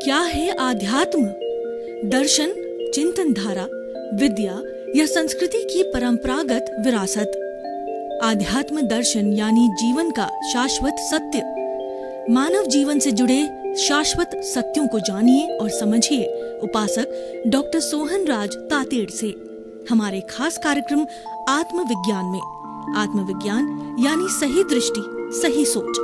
क्या है आध्यात्म? दर्शन, चिंतन धारा, विद्या या संस्कृति की परंपरागत विरासत। आध्यात्म दर्शन यानी जीवन का शाश्वत सत्य। मानव जीवन से जुड़े शाश्वत सत्यों को जानिए और समझिए उपासक डॉक्टर सोहन राज तातेड़ से हमारे खास कार्यक्रम आत्मविज्ञान में। आत्मविज्ञान यानी सही दृष्टि, सही सोच।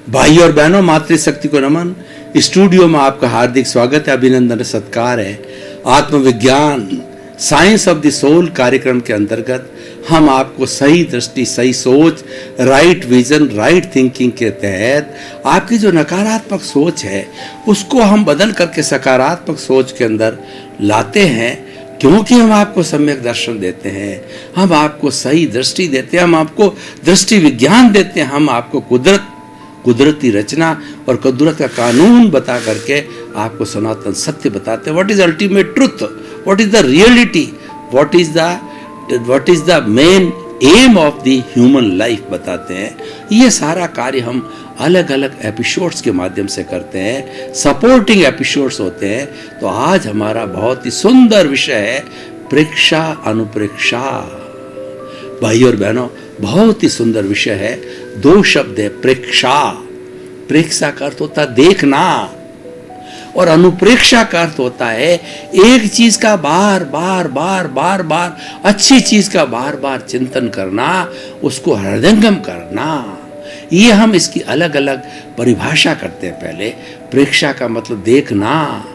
भाई और बहनों, मातृशक्ति को नमन। स्टूडियो में आपका हार्दिक स्वागत है, अभिनंदन, सत्कार है। आत्मविज्ञान साइंस ऑफ द सोल कार्यक्रम के अंतर्गत हम आपको सही दृष्टि, सही सोच, राइट विजन, राइट थिंकिंग के तहत आपकी जो नकारात्मक सोच है उसको हम बदल करके सकारात्मक सोच के अंदर लाते हैं। क्योंकि हम आपको सम्यक दर्शन देते हैं, हम आपको सही दृष्टि देते हैं, हम आपको दृष्टि विज्ञान देते हैं, हम आपको कुदरती रचना और कुदरत का कानून बता करके आपको सनातन सत्य बताते हैं। What is ultimate truth, what is the reality, what is the main M of the human life बताते हैं। ये सारा कार्य हम अलग अलग एपिसोड्स के माध्यम से करते हैं, सपोर्टिंग एपिसोड्स होते हैं। तो आज हमारा बहुत ही सुंदर विषय है प्रेक्षा अनुप्रेक्षा। भाई और बहनों, बहुत ही सुंदर विषय है। दो शब्द है, प्रेक्षा। प्रेक्षा का अर्थ होता है देखना, और अनुप्रेक्षा का अर्थ होता है एक चीज का बार बार अच्छी चीज का बार बार चिंतन करना, उसको हृदयंगम करना। ये हम इसकी अलग अलग परिभाषा करते हैं। पहले प्रेक्षा का मतलब देखना,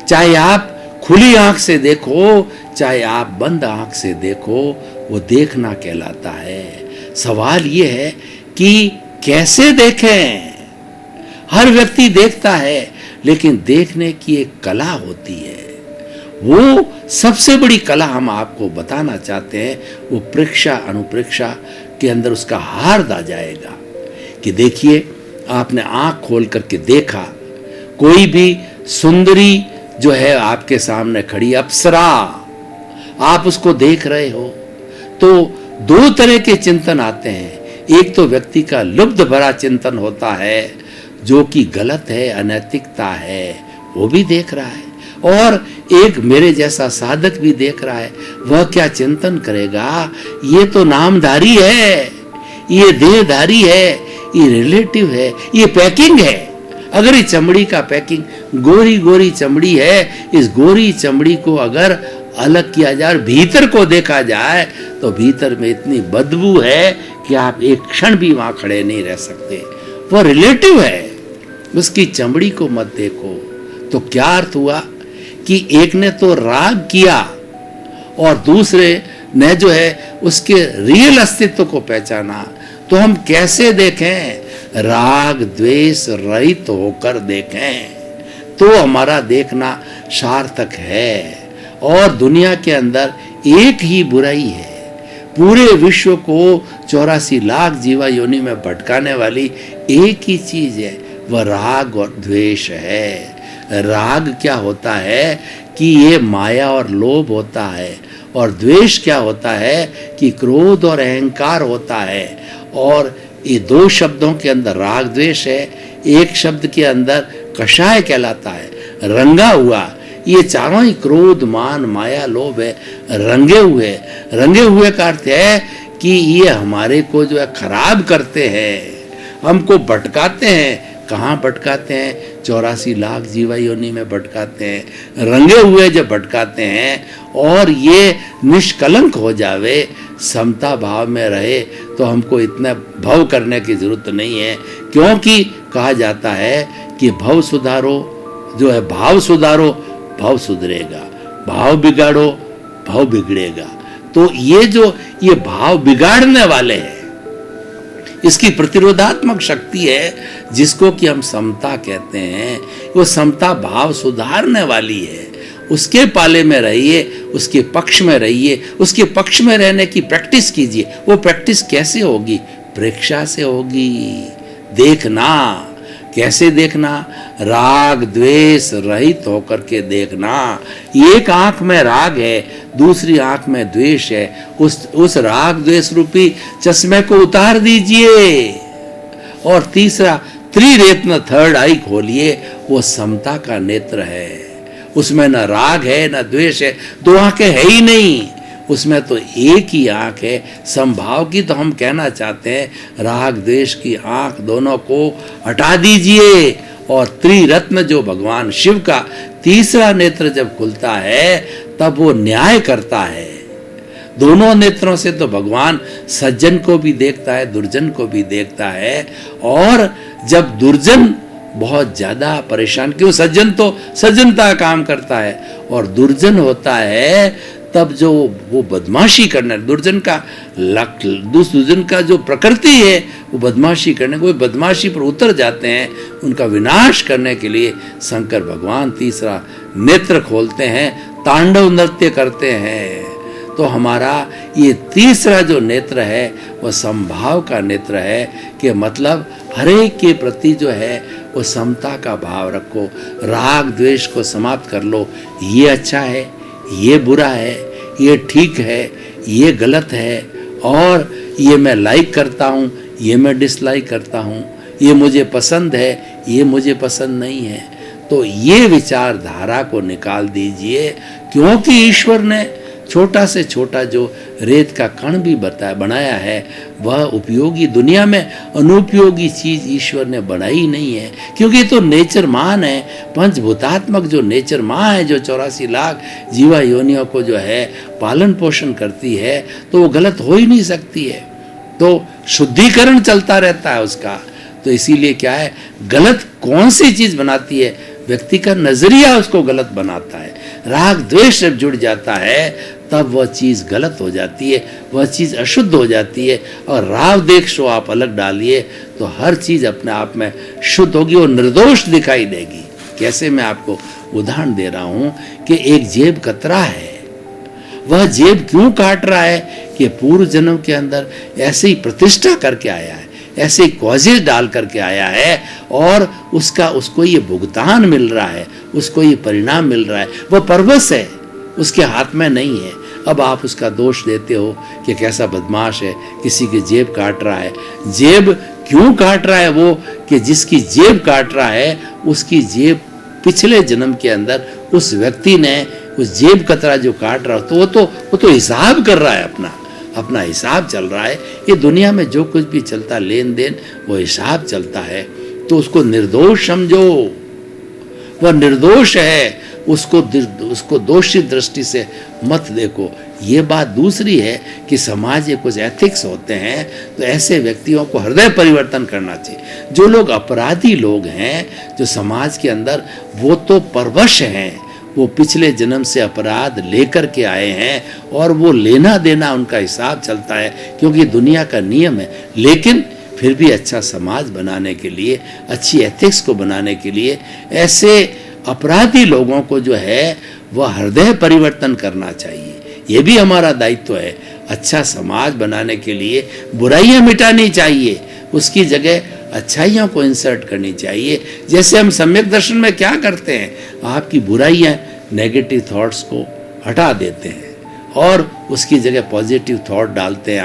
चाहे आप खुली आंख से देखो, चाहे आप बंद आंख से देखो, वो देखना कहलाता है। सवाल ये है कि कैसे देखें। हर व्यक्ति देखता है, लेकिन देखने की एक कला होती है। वो सबसे बड़ी कला हम आपको बताना चाहते हैं। वो प्रेक्षा अनुप्रेक्षा के अंदर उसका हार आ जाएगा कि देखिए, आपने आंख खोल करके देखा, कोई भी सुंदरी जो है आपके सामने खड़ी अप्सरा, आप उसको देख रहे हो, तो दो तरह के चिंतन आते हैं। एक तो व्यक्ति का लुब्ध भरा चिंतन होता है, जो कि गलत है, अनैतिकता है, वो भी देख रहा है। और एक मेरे जैसा साधक भी देख रहा है। वह क्या चिंतन करेगा, ये तो नामधारी है, ये देहधारी है, ये रिलेटिव है, ये पैकिंग है। अगर ये चमड़ी का पैकिंग, गोरी गोरी चमड़ी है, इस गोरी चमड़ी को अगर अलग किया जाए, भीतर को देखा जाए, तो भीतर में इतनी बदबू है कि आप एक क्षण भी वहां खड़े नहीं रह सकते। वो रिलेटिव है, उसकी चमड़ी को मत देखो। तो क्या अर्थ हुआ कि एक ने तो राग किया और दूसरे ने जो है उसके रियल अस्तित्व को पहचाना। तो हम कैसे देखें? राग द्वेष रहित होकर देखें, तो हमारा देखना सार्थक है। और दुनिया के अंदर एक ही बुराई है, पूरे विश्व को 84 लाख जीवा योनि में भटकाने वाली एक ही चीज है, वह राग और द्वेष है। राग क्या होता है कि ये माया और लोभ होता है, और द्वेष क्या होता है कि क्रोध और अहंकार होता है। और ये दो शब्दों के अंदर राग द्वेष है, एक शब्द के अंदर कषाय कहलाता है, रंगा हुआ। ये चारों ही क्रोध, मान, माया, लोभ है, रंगे हुए। रंगे हुए का अर्थ है कि ये हमारे को जो है खराब करते हैं, हमको भटकाते हैं। कहाँ भटकाते हैं? 84 लाख जीवा योनि में भटकाते हैं। रंगे हुए जब भटकाते हैं और ये निष्कलंक हो जावे, समता भाव में रहे, तो हमको इतना भव करने की जरूरत नहीं है। क्योंकि कहा जाता है कि भव सुधारो, जो है भाव सुधारो, भाव सुधरेगा, भाव बिगाड़ो, भाव बिगड़ेगा। तो ये भाव बिगाड़ने वाले हैं, इसकी प्रतिरोधात्मक शक्ति है, जिसको कि हम समता कहते हैं। वो समता भाव सुधारने वाली है। उसके पाले में रहिए, उसके पक्ष में रहिए, उसके पक्ष में रहने की प्रैक्टिस कीजिए। वो प्रैक्टिस कैसे होगी? प्रेक्षा से होगी। देखना, कैसे देखना? राग द्वेष रहित होकर के देखना। एक आंख में राग है, दूसरी आंख में द्वेष है। उस राग द्वेष रूपी चश्मे को उतार दीजिए। और तीसरा त्रिरेत्न थर्ड आई खोलिए, वो समता का नेत्र है। उसमें न राग है न द्वेष है, दो आंखें है ही नहीं, उसमें तो एक ही आंख है समभाव की। तो हम कहना चाहते हैं राग द्वेष की आंख दोनों को हटा दीजिए, और त्रिरत्न जो भगवान शिव का तीसरा नेत्र जब खुलता है तब वो न्याय करता है। दोनों नेत्रों से तो भगवान सज्जन को भी देखता है, दुर्जन को भी देखता है। और जब दुर्जन बहुत ज्यादा परेशान, क्यों, सज्जन तो सज्जनता का काम करता है, और दुर्जन होता है तब जो वो बदमाशी करना, दुर्जन का दुर्जन का जो प्रकृति है वो बदमाशी करने को, बदमाशी पर उतर जाते हैं। उनका विनाश करने के लिए शंकर भगवान तीसरा नेत्र खोलते हैं, तांडव नृत्य करते हैं। तो हमारा ये तीसरा जो नेत्र है वो समभाव का नेत्र है, कि मतलब हरेक के प्रति जो है वो समता का भाव रखो, राग द्वेष को समाप्त कर लो। ये अच्छा है, ये बुरा है, ये ठीक है, ये गलत है, और ये मैं लाइक करता हूँ, ये मैं डिसलाइक करता हूँ, ये मुझे पसंद है, ये मुझे पसंद नहीं है। तो ये विचारधारा को निकाल दीजिए, क्योंकि ईश्वर ने छोटा से छोटा जो रेत का कण भी बनाया है वह उपयोगी, दुनिया में अनुपयोगी चीज ईश्वर ने बनाई नहीं है, क्योंकि तो नेचर मान है, पंचभूतात्मक जो नेचर माँ है, जो 84 लाख जीवा योनियों को जो है पालन पोषण करती है, तो वो गलत हो ही नहीं सकती है। तो शुद्धिकरण चलता रहता है उसका। तो इसीलिए क्या है, गलत कौन सी चीज बनाती है, व्यक्ति का नजरिया उसको गलत बनाता है। राग द्वेष जब जुड़ जाता है तब वह चीज गलत हो जाती है, वह चीज अशुद्ध हो जाती है। और राग द्वेष को आप अलग डालिए तो हर चीज अपने आप में शुद्ध होगी और निर्दोष दिखाई देगी। कैसे, मैं आपको उदाहरण दे रहा हूं कि एक जेब कतरा है, वह जेब क्यों काट रहा है कि पूर्व जन्म के अंदर ऐसे ही प्रतिष्ठा करके आया है, ऐसे कॉजेज डाल करके आया है, और उसको ये भुगतान मिल रहा है, उसको ये परिणाम मिल रहा है। वह परवश है, उसके हाथ में नहीं है। अब आप उसका दोष देते हो कि कैसा बदमाश है, किसी की जेब काट रहा है। जेब क्यों काट रहा है वो, कि जिसकी जेब काट रहा है उसकी जेब पिछले जन्म के अंदर उस व्यक्ति ने उस जेब कतरा जो काट रहा, तो वो तो हिसाब कर रहा है, अपना हिसाब चल रहा है। ये दुनिया में जो कुछ भी चलता, लेन देन, वो हिसाब चलता है। तो उसको निर्दोष समझो, वह निर्दोष है, उसको दोषी दृष्टि से मत देखो। ये बात दूसरी है कि समाज में कुछ एथिक्स होते हैं, तो ऐसे व्यक्तियों को हृदय परिवर्तन करना चाहिए। जो लोग अपराधी लोग हैं जो समाज के अंदर, वो तो परवश हैं, वो पिछले जन्म से अपराध लेकर के आए हैं, और वो लेना देना उनका हिसाब चलता है, क्योंकि दुनिया का नियम है। लेकिन फिर भी अच्छा समाज बनाने के लिए, अच्छी एथिक्स को बनाने के लिए ऐसे अपराधी लोगों को जो है वह हृदय परिवर्तन करना चाहिए। ये भी हमारा दायित्व है। अच्छा समाज बनाने के लिए बुराइयां मिटानी चाहिए, उसकी जगह अच्छाइयों को इंसर्ट करनी चाहिए। जैसे हम सम्यक दर्शन में क्या करते हैं, आपकी बुराइयां, नेगेटिव थॉट्स को हटा देते हैं और उसकी जगह पॉजिटिव थॉट डालते हैं।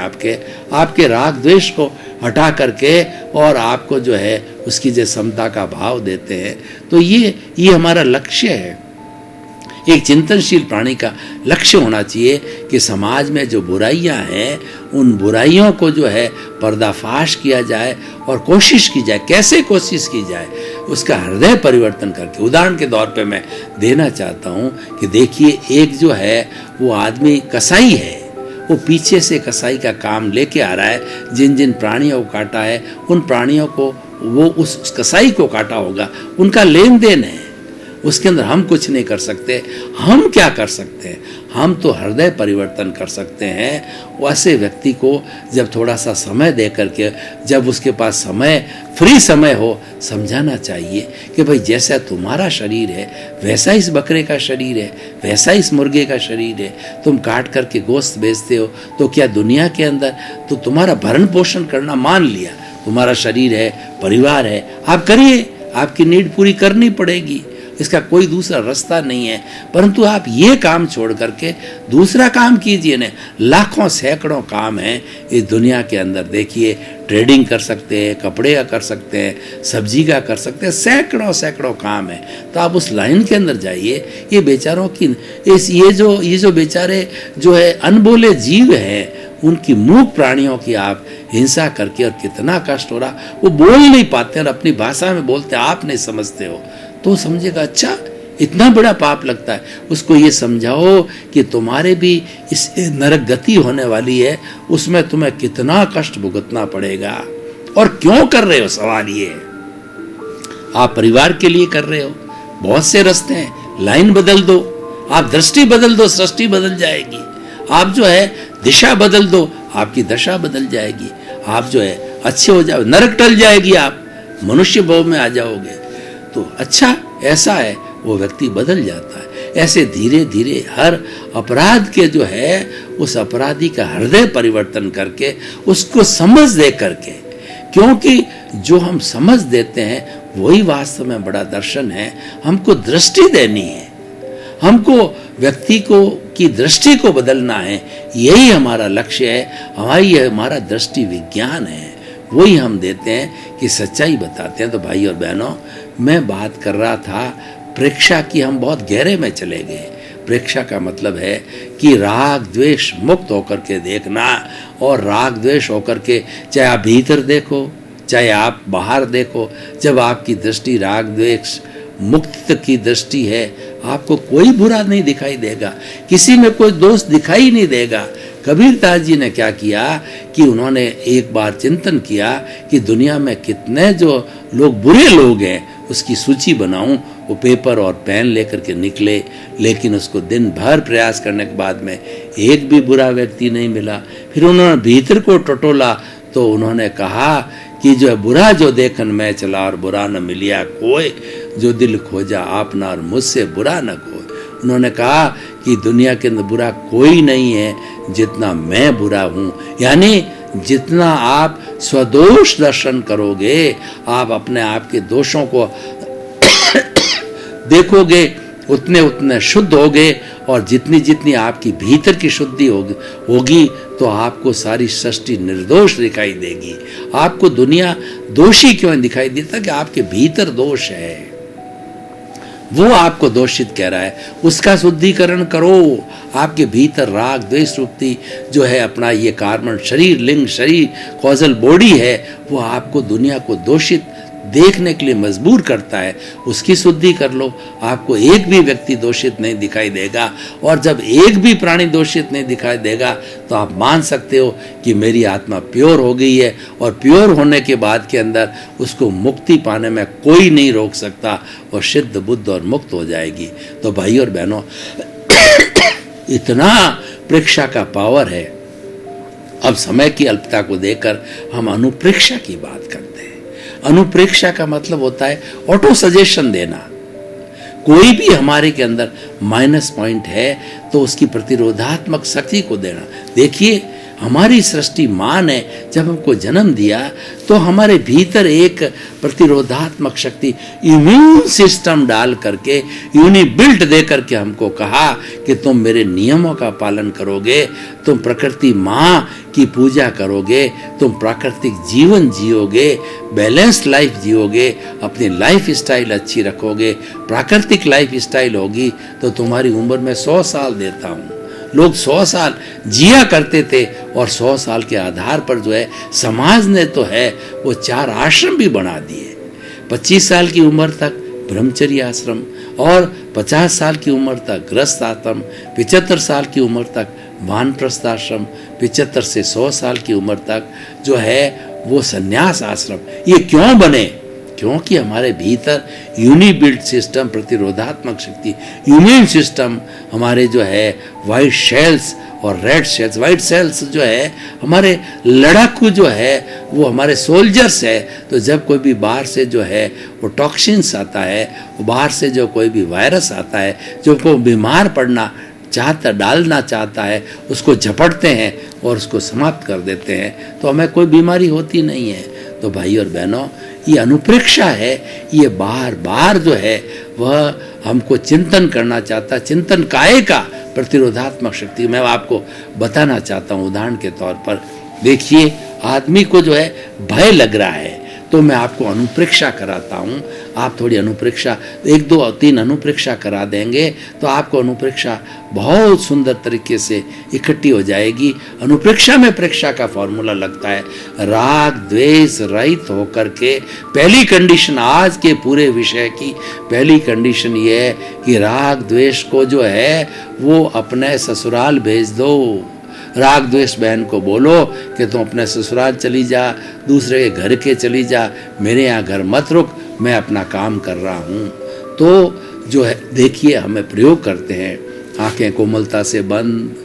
आपके राग द्वेष को हटा करके और आपको जो है उसकी जो समता का भाव देते हैं। तो ये हमारा लक्ष्य है। एक चिंतनशील प्राणी का लक्ष्य होना चाहिए कि समाज में जो बुराइयां हैं उन बुराइयों को जो है पर्दाफाश किया जाए और कोशिश की जाए। कैसे कोशिश की जाए, उसका हृदय परिवर्तन करके। उदाहरण के तौर पे मैं देना चाहता हूँ कि देखिए, एक जो है वो आदमी कसाई है, वो पीछे से कसाई का काम लेके आ रहा है। जिन जिन प्राणियों को काटा है उन प्राणियों को वो उस कसाई को काटा होगा, उनका लेन देन है, उसके अंदर हम कुछ नहीं कर सकते। हम क्या कर सकते हैं, हम तो हृदय परिवर्तन कर सकते हैं। वैसे व्यक्ति को जब थोड़ा सा समय दे करके, जब उसके पास समय, फ्री समय हो, समझाना चाहिए कि भाई जैसा तुम्हारा शरीर है वैसा इस बकरे का शरीर है, वैसा इस मुर्गे का शरीर है। तुम काट करके गोश्त बेचते हो तो क्या दुनिया के अंदर तो तुम्हारा भरण पोषण करना मान लिया, तुम्हारा शरीर है, परिवार है, आप करिए, आपकी नीड पूरी करनी पड़ेगी। इसका कोई दूसरा रास्ता नहीं है। परंतु आप ये काम छोड़ करके दूसरा काम कीजिए ना। लाखों सैकड़ों काम हैं इस दुनिया के अंदर। देखिए, ट्रेडिंग कर सकते हैं, कपड़े का कर सकते हैं, सब्जी का कर सकते हैं, सैकड़ों सैकड़ों काम है। तो आप उस लाइन के अंदर जाइए। ये बेचारों की ये जो बेचारे जो है अनबोले जीव हैं, उनकी मूक प्राणियों की आप हिंसा करके, और कितना कष्ट हो रहा, वो बोल नहीं पाते और अपनी भाषा में बोलते, आप नहीं समझते हो तो समझेगा अच्छा इतना बड़ा पाप लगता है। उसको ये समझाओ कि तुम्हारे भी इस नरक गति होने वाली है, उसमें तुम्हें कितना कष्ट भुगतना पड़ेगा और क्यों कर रहे हो। सवाल ये है, आप परिवार के लिए कर रहे हो, बहुत से रास्ते हैं, लाइन बदल दो, आप दृष्टि बदल दो, सृष्टि बदल जाएगी। आप जो है दिशा बदल दो, आपकी दशा बदल जाएगी। आप जो है अच्छे हो जाओ, नरक टल जाएगी, आप मनुष्य भाव में आ जाओगे। तो अच्छा ऐसा है, वो व्यक्ति बदल जाता है। ऐसे धीरे धीरे हर अपराध के जो है उस अपराधी का हृदय परिवर्तन करके, उसको समझ दे करके, क्योंकि जो हम समझ देते हैं वही वास्तव में बड़ा दर्शन है। हमको दृष्टि देनी है, हमको व्यक्ति को की दृष्टि को बदलना है, यही हमारा लक्ष्य है। हमारा दृष्टि विज्ञान है, वही हम देते हैं कि सच्चाई बताते हैं। तो भाई और बहनों, मैं बात कर रहा था प्रेक्षा की, हम बहुत गहरे में चले गए। प्रेक्षा का मतलब है कि राग द्वेष मुक्त होकर के देखना, और राग द्वेष होकर के चाहे आप भीतर देखो चाहे आप बाहर देखो, जब आपकी दृष्टि राग द्वेष मुक्त की दृष्टि है, आपको कोई बुरा नहीं दिखाई देगा, किसी में कोई दोष दिखाई नहीं देगा। कबीरदास जी ने क्या किया कि उन्होंने एक बार चिंतन किया कि दुनिया में कितने जो लोग बुरे लोग हैं उसकी सूची बनाऊं। वो पेपर और पेन लेकर के निकले, लेकिन उसको दिन भर प्रयास करने के बाद में एक भी बुरा व्यक्ति नहीं मिला। फिर उन्होंने भीतर को टटोला तो उन्होंने कहा कि जो है बुरा जो देखन मैं चला और बुरा न मिलिया कोई, जो दिल खोजा आपना और मुझसे बुरा न कोई। उन्होंने कहा कि दुनिया के अंदर बुरा कोई नहीं है जितना मैं बुरा हूँ। यानी जितना आप स्वदोष दर्शन करोगे, आप अपने आप के दोषों को देखोगे, उतने उतने शुद्ध होगे, और जितनी जितनी आपकी भीतर की शुद्धि होगी तो आपको सारी सृष्टि निर्दोष दिखाई देगी। आपको दुनिया दोषी क्यों दिखाई देता? कि आपके भीतर दोष है, वो आपको दोषित कह रहा है, उसका शुद्धिकरण करो। आपके भीतर राग द्वेष रूपी जो है अपना ये कार्बन शरीर, लिंग शरीर, कॉजल बॉडी है, वो आपको दुनिया को दोषित देखने के लिए मजबूर करता है। उसकी शुद्धि कर लो, आपको एक भी व्यक्ति दोषित नहीं दिखाई देगा। और जब एक भी प्राणी दोषित नहीं दिखाई देगा तो आप मान सकते हो कि मेरी आत्मा प्योर हो गई है, और प्योर होने के बाद के अंदर उसको मुक्ति पाने में कोई नहीं रोक सकता, और सिद्ध बुद्ध और मुक्त हो जाएगी। तो भाई और बहनों, इतना प्रेक्षा का पावर है। अब समय की अल्पता को देखकर हम अनुप्रेक्षा की बात करते हैं। अनुप्रेक्षा का मतलब होता है ऑटो सजेशन देना। कोई भी हमारे के अंदर माइनस पॉइंट है तो उसकी प्रतिरोधात्मक शक्ति को देना। देखिए, हमारी सृष्टि माँ ने जब हमको जन्म दिया तो हमारे भीतर एक प्रतिरोधात्मक शक्ति, इम्यून सिस्टम डाल करके, यूनिबिल्ट दे करके हमको कहा कि तुम मेरे नियमों का पालन करोगे, तुम प्रकृति माँ की पूजा करोगे, तुम प्राकृतिक जीवन जियोगे, बैलेंस्ड लाइफ जियोगे, अपनी लाइफ स्टाइल अच्छी रखोगे, प्राकृतिक लाइफ स्टाइल होगी तो तुम्हारी उम्र में 100 साल देता हूँ। लोग 100 साल जिया करते थे, और 100 साल के आधार पर जो है समाज ने तो है वो 4 आश्रम भी बना दिए। 25 साल की उम्र तक ब्रह्मचर्य आश्रम, और 50 साल की उम्र तक गृहस्थ आश्रम, 75 साल की उम्र तक वानप्रस्थ आश्रम, 75 से 100 साल की उम्र तक जो है वो संन्यास आश्रम। ये क्यों बने? क्योंकि हमारे भीतर यूनिबिल्ट सिस्टम, प्रतिरोधात्मक शक्ति, इम्यून सिस्टम, हमारे जो है वाइट सेल्स और रेड सेल्स, वाइट सेल्स जो है हमारे लड़ाकू जो है वो हमारे सोल्जर्स है। तो जब कोई भी बाहर से जो है वो टॉक्सिन्स आता है, बाहर से जो कोई भी वायरस आता है जो को बीमार पड़ना चाहता, डालना चाहता है, उसको झपटते हैं और उसको समाप्त कर देते हैं, तो हमें कोई बीमारी होती नहीं है। तो भाई और बहनों, ये अनुप्रेक्षा है, ये बार बार जो है वह हमको चिंतन करना चाहता है, चिंतन काय का प्रतिरोधात्मक शक्ति। मैं आपको बताना चाहता हूँ उदाहरण के तौर पर, देखिए आदमी को जो है भय लग रहा है, तो मैं आपको अनुप्रेक्षा कराता हूँ। आप थोड़ी अनुप्रेक्षा 1 2 3 अनुप्रेक्षा करा देंगे तो आपको अनुप्रेक्षा बहुत सुंदर तरीके से इकट्ठी हो जाएगी। अनुप्रेक्षा में प्रेक्षा का फॉर्मूला लगता है, राग द्वेष रहित होकर के। पहली कंडीशन आज के पूरे विषय की पहली कंडीशन ये है कि राग द्वेष को जो है वो अपने ससुराल भेज दो। राग द्वेष बहन को बोलो कि तुम अपने ससुराल चली जा, दूसरे के घर के चली जा, मेरे यहाँ घर मत रुक, मैं अपना काम कर रहा हूँ। तो जो है देखिए हमें प्रयोग करते हैं, आंखें कोमलता से बंद,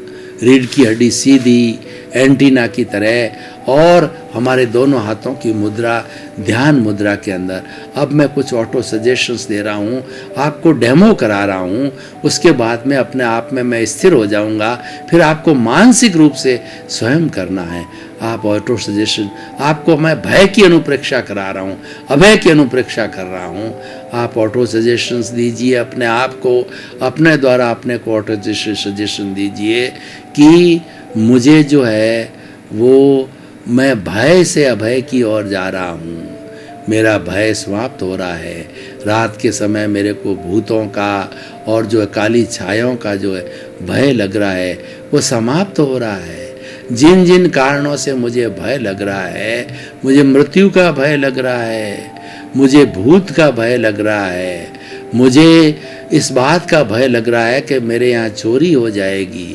रीढ़ की हड्डी सीधी एंटीना की तरह, और हमारे दोनों हाथों की मुद्रा ध्यान मुद्रा के अंदर। अब मैं कुछ ऑटो सजेशंस दे रहा हूँ, आपको डेमो करा रहा हूँ, उसके बाद में अपने आप में मैं स्थिर हो जाऊँगा। फिर आपको मानसिक रूप से स्वयं करना है। आप ऑटो सजेशन, आपको मैं भय की अनुप्रेक्षा करा रहा हूँ, अभय की अनुप्रेक्षा कर रहा हूँ। आप ऑटो सजेशंस दीजिए अपने आप को, अपने द्वारा अपने को ऑटो सजेशन दीजिए कि मुझे जो है वो मैं भय से अभय की ओर जा रहा हूँ, मेरा भय समाप्त हो रहा है। रात के समय मेरे को भूतों का और जो है काली छायाओं का जो है भय लग रहा है वो समाप्त हो रहा है। जिन जिन कारणों से मुझे भय लग रहा है, मुझे मृत्यु का भय लग रहा है, मुझे भूत का भय लग रहा है, मुझे इस बात का भय लग रहा है कि मेरे यहाँ चोरी हो जाएगी,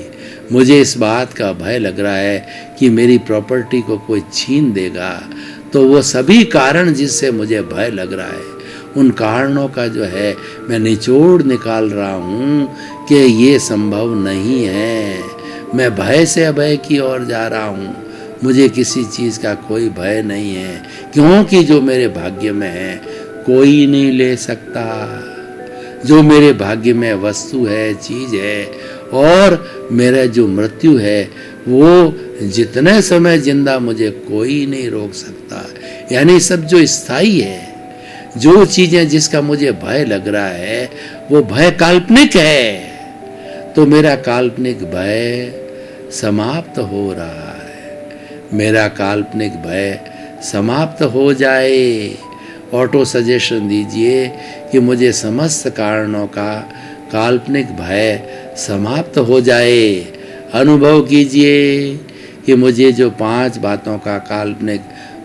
मुझे इस बात का भय लग रहा है कि मेरी प्रॉपर्टी को कोई छीन देगा, तो वो सभी कारण जिससे मुझे भय लग रहा है, उन कारणों का जो है मैं निचोड़ निकाल रहा हूँ कि ये संभव नहीं है। मैं भय से अभय की ओर जा रहा हूँ, मुझे किसी चीज़ का कोई भय नहीं है, क्योंकि जो मेरे भाग्य में है कोई नहीं ले सकता। जो मेरे भाग्य में वस्तु है, चीज़ है, और मेरा जो मृत्यु है वो जितने समय जिंदा मुझे कोई नहीं रोक सकता। यानी सब जो स्थायी है, जो चीज़ें जिसका मुझे भय लग रहा है वो भय काल्पनिक है, तो मेरा काल्पनिक भय समाप्त हो रहा है। मेरा काल्पनिक भय समाप्त हो जाए। ऑटो सजेशन दीजिए कि मुझे समस्त कारणों का काल्पनिक भय समाप्त हो जाए। अनुभव कीजिए कि मुझे जो 5 बातों का काल्पनिक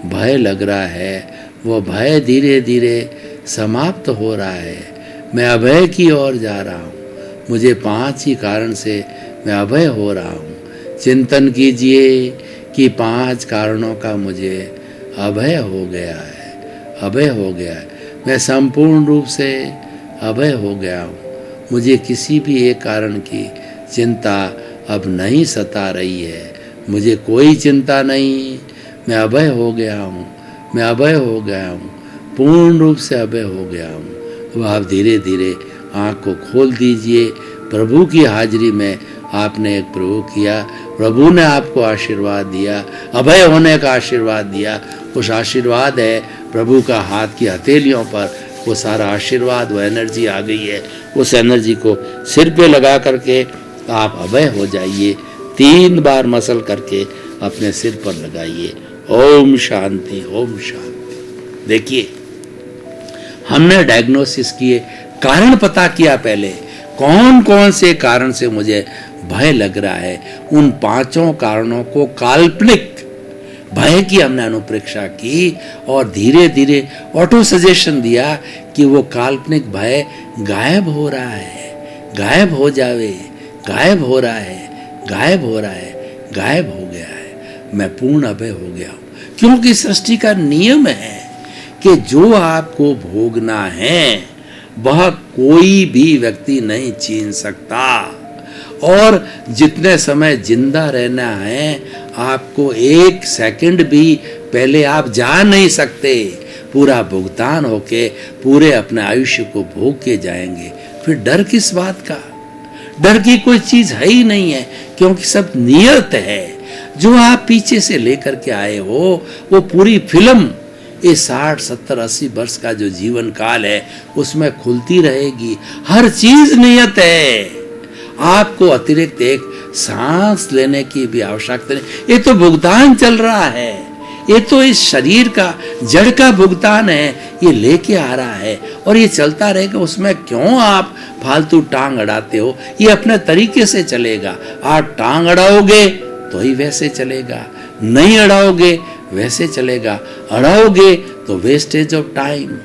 भय लग रहा है वो भय धीरे धीरे समाप्त हो रहा है। मैं अभय की ओर जा रहा हूँ, मुझे 5 ही कारण से मैं अभय हो रहा हूँ। चिंतन कीजिए कि 5 कारणों का मुझे अभय हो गया है, अभय हो गया है। मैं संपूर्ण रूप से अभय हो गया हूँ, मुझे किसी भी एक कारण की चिंता अब नहीं सता रही है, मुझे कोई चिंता नहीं। मैं अभय हो गया हूँ, मैं अभय हो गया हूँ, पूर्ण रूप से अभय हो गया हूँ। अब आप धीरे धीरे आँख को खोल दीजिए। प्रभु की हाजिरी में आपने एक प्रभु किया, प्रभु ने आपको आशीर्वाद दिया, अभय होने का आशीर्वाद दिया। उस आशीर्वाद है प्रभु का हाथ की हथेलियों पर वो सारा आशीर्वाद, वो एनर्जी आ गई है। उस एनर्जी को सिर पे लगा करके आप अभय हो जाइए। 3 बार मसल करके अपने सिर पर लगाइए। ओम शांति, ओम शांति। देखिए हमने डायग्नोसिस किए, कारण पता किया पहले, कौन कौन से कारण से मुझे भय लग रहा है। उन 5 कारणों को काल्पनिक भय की हमने अनुप्रेक्षा की और धीरे धीरे ऑटो सजेशन दिया कि वो काल्पनिक भय गायब हो रहा है, गायब हो जावे, गायब हो रहा है, गायब हो रहा है, गायब हो गया है। मैं पूर्ण अभय हो गया हूँ, क्योंकि सृष्टि का नियम है कि जो आपको भोगना है वह कोई भी व्यक्ति नहीं छीन सकता। और जितने समय जिंदा रहना है आपको 1 सेकंड भी पहले आप जा नहीं सकते। पूरा भुगतान होके पूरे अपने आयुष्य को भोग के जाएंगे। फिर डर किस बात का? डर की कोई चीज है ही नहीं है, क्योंकि सब नियत है। जो आप पीछे से लेकर के आए हो वो पूरी फिल्म ये 60, 70, 80 वर्ष का जो जीवन काल है उसमें खुलती रहेगी। हर चीज नियत है, आपको अतिरिक्त एक सांस लेने की भी आवश्यकता नहीं। ये तो भुगतान चल रहा है, ये तो इस शरीर का जड़ का भुगतान है, ये लेके आ रहा है और ये चलता रहेगा। उसमें क्यों आप फालतू टांग अड़ाते हो? ये अपने तरीके से चलेगा। आप टांग अड़ाओगे तो ही वैसे चलेगा, नहीं अड़ाओगे वैसे चलेगा। अड़ाओगे तो वेस्टेज ऑफ टाइम,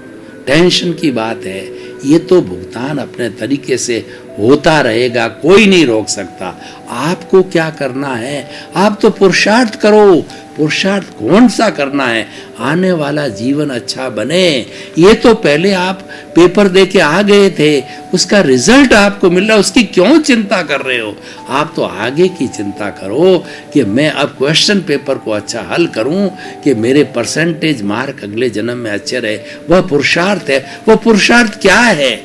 टेंशन की बात है। ये तो भुगतान अपने तरीके से होता रहेगा, कोई नहीं रोक सकता। आपको क्या करना है? आप तो पुरुषार्थ करो। पुरुषार्थ कौन सा करना है? आने वाला जीवन अच्छा बने। ये तो पहले आप पेपर दे के आ गए थे, उसका रिजल्ट आपको मिल रहा है, उसकी क्यों चिंता कर रहे हो? आप तो आगे की चिंता करो कि मैं अब क्वेश्चन पेपर को अच्छा हल करूं, कि मेरे परसेंटेज मार्क अगले जन्म में अच्छे रहे। वह पुरुषार्थ है। वह पुरुषार्थ क्या है?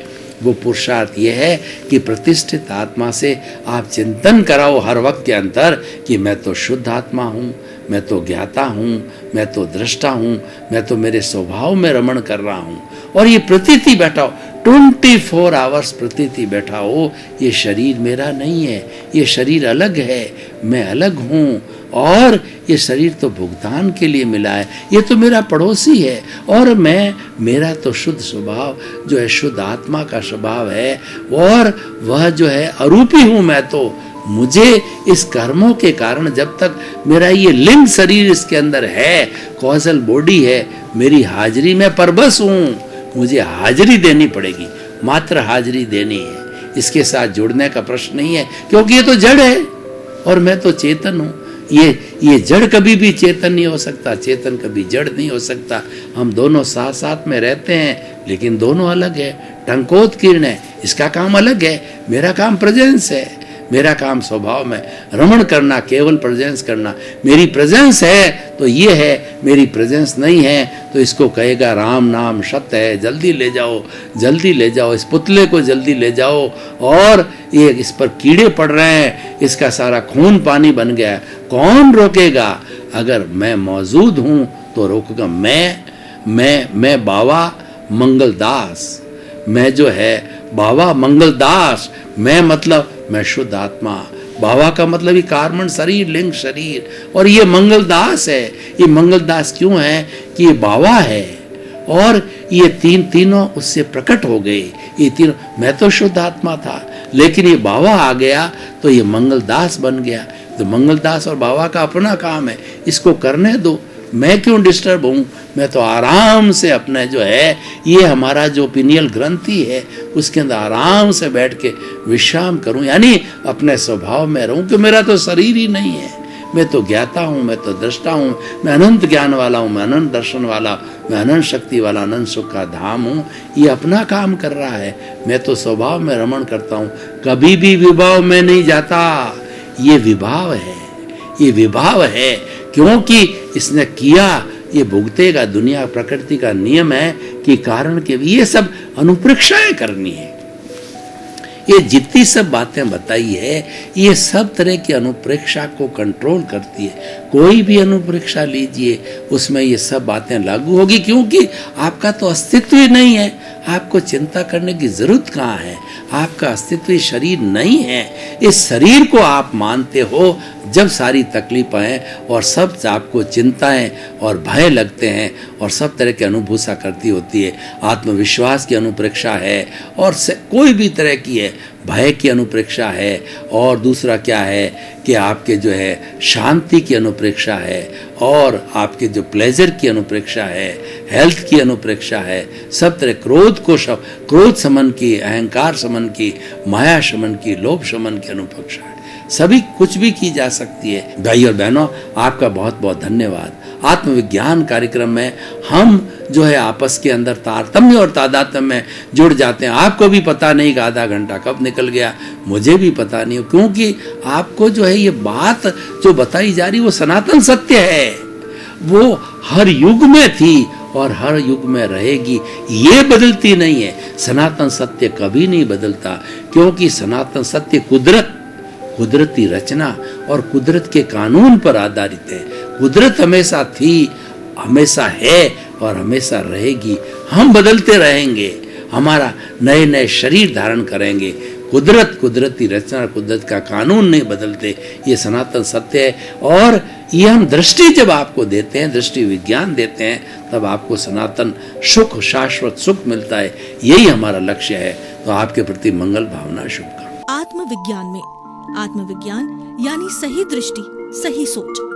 वो पुरुषार्थ ये है कि प्रतिष्ठित आत्मा से आप चिंतन कराओ हर वक्त के अंतर कि मैं तो शुद्ध आत्मा हूँ, मैं तो ज्ञाता हूँ, मैं तो दृष्टा हूँ, मैं तो मेरे स्वभाव में रमण कर रहा हूँ। और ये प्रतीति बैठा हो, 24 आवर्स प्रतीति बैठा हो, ये शरीर मेरा नहीं है, ये शरीर अलग है, मैं अलग हूँ। और ये शरीर तो भुगतान के लिए मिला है, ये तो मेरा पड़ोसी है। और मेरा तो शुद्ध स्वभाव जो है, शुद्ध आत्मा का स्वभाव है, और वह जो है अरूपी हूँ मैं। तो मुझे इस कर्मों के कारण जब तक मेरा ये लिंग शरीर इसके अंदर है, कॉजल बॉडी है, मेरी हाजिरी में परबस हूँ। मुझे हाजिरी देनी पड़ेगी, मात्र हाजिरी देनी है। इसके साथ जुड़ने का प्रश्न नहीं है, क्योंकि ये तो जड़ है और मैं तो चेतन हूँ। ये जड़ कभी भी चेतन नहीं हो सकता, चेतन कभी जड़ नहीं हो सकता। हम दोनों साथ साथ में रहते हैं, लेकिन दोनों अलग है। टंकोत किरण है, इसका काम अलग है, मेरा काम प्रेजेंस है। मेरा काम स्वभाव में रमण करना, केवल प्रेजेंस करना। मेरी प्रेजेंस है तो ये है, मेरी प्रेजेंस नहीं है तो इसको कहेगा राम नाम सत्य है, जल्दी ले जाओ, जल्दी ले जाओ, इस पुतले को जल्दी ले जाओ। और ये इस पर कीड़े पड़ रहे हैं, इसका सारा खून पानी बन गया, कौन रोकेगा? अगर मैं मौजूद हूँ तो रोकेगा। मैं बाबा मंगलदास, मैं जो है बाबा मंगलदास। मैं मतलब मैं शुद्ध आत्मा। बाबा का मतलब ये कार्मण शरीर, लिंग शरीर, और ये मंगलदास है। ये मंगलदास क्यों है? कि ये बाबा है और ये तीनों उससे प्रकट हो गए। ये तीनों, मैं तो शुद्ध आत्मा था, लेकिन ये बाबा आ गया तो ये मंगलदास बन गया। तो मंगलदास और बाबा का अपना काम है, इसको करने दो। मैं क्यों डिस्टर्ब हूँ? मैं तो आराम से अपने जो है, ये हमारा जो पिनियल ग्रंथि है उसके अंदर आराम से बैठ के विश्राम करूँ, यानी अपने स्वभाव में रहूँ कि मेरा तो शरीर ही नहीं है। मैं तो ज्ञाता हूँ, मैं तो दृष्टा हूँ, मैं अनंत ज्ञान वाला हूँ, मैं अनंत दर्शन वाला, मैं अनंत शक्ति वाला, अनंत सुख का धाम हूँ। ये अपना काम कर रहा है, मैं तो स्वभाव में रमण करता हूँ, कभी भी विभाव में नहीं जाता। ये विभाव है, ये विभाव है, क्योंकि इसने किया, ये भुगतेगा। दुनिया प्रकृति का नियम है कि कारण के ये सब अनुप्रेक्षाएं करनी है। ये जितनी सब बातें बताई है, ये सब तरह की अनुप्रेक्षा को कंट्रोल करती है। कोई भी अनुप्रेक्षा लीजिए, उसमें ये सब बातें लागू होगी, क्योंकि आपका तो अस्तित्व ही नहीं है। आपको चिंता करने की जरूरत कहाँ है? आपका अस्तित्व शरीर नहीं है। इस शरीर को आप मानते हो जब सारी तकलीफ हैं और सब आपको चिंताएं और भय लगते हैं और सब तरह की अनुभूसा करती होती है। आत्मविश्वास की अनुप्रेक्षा है और कोई भी तरह की है, भय की अनुप्रेक्षा है। और दूसरा क्या है कि आपके जो है शांति की अनुप्रेक्षा है, और आपके जो प्लेजर की अनुप्रेक्षा है, हेल्थ की अनुप्रेक्षा है, सब तरह क्रोध शमन की, अहंकार शमन की, माया शमन की, लोभ शमन की अनुप्रेक्षा है। सभी कुछ भी की जा सकती है। भाई और बहनों, आपका बहुत बहुत धन्यवाद। आत्मविज्ञान कार्यक्रम में हम जो है आपस के अंदर तारतम्य और तादात्म्य में जुड़ जाते हैं। आपको भी पता नहीं कि आधा घंटा कब निकल गया, मुझे भी पता नहीं, क्योंकि आपको जो है ये बात जो बताई जा रही वो सनातन सत्य है। वो हर युग में थी और हर युग में रहेगी, ये बदलती नहीं है। सनातन सत्य कभी नहीं बदलता, क्योंकि सनातन सत्य कुदरती रचना और कुदरत के कानून पर आधारित है। कुदरत हमेशा थी, हमेशा है और हमेशा रहेगी। हम बदलते रहेंगे, हमारा नए नए शरीर धारण करेंगे। कुदरती रचना, कुदरत का कानून नहीं बदलते, ये सनातन सत्य है। और ये हम दृष्टि जब आपको देते हैं, दृष्टि विज्ञान देते हैं, तब आपको सनातन सुख, शाश्वत सुख मिलता है। यही हमारा लक्ष्य है। तो आपके प्रति मंगल भावना, शुभकामना। आत्मविज्ञान में आत्मविज्ञान यानी सही दृष्टि, सही सोच।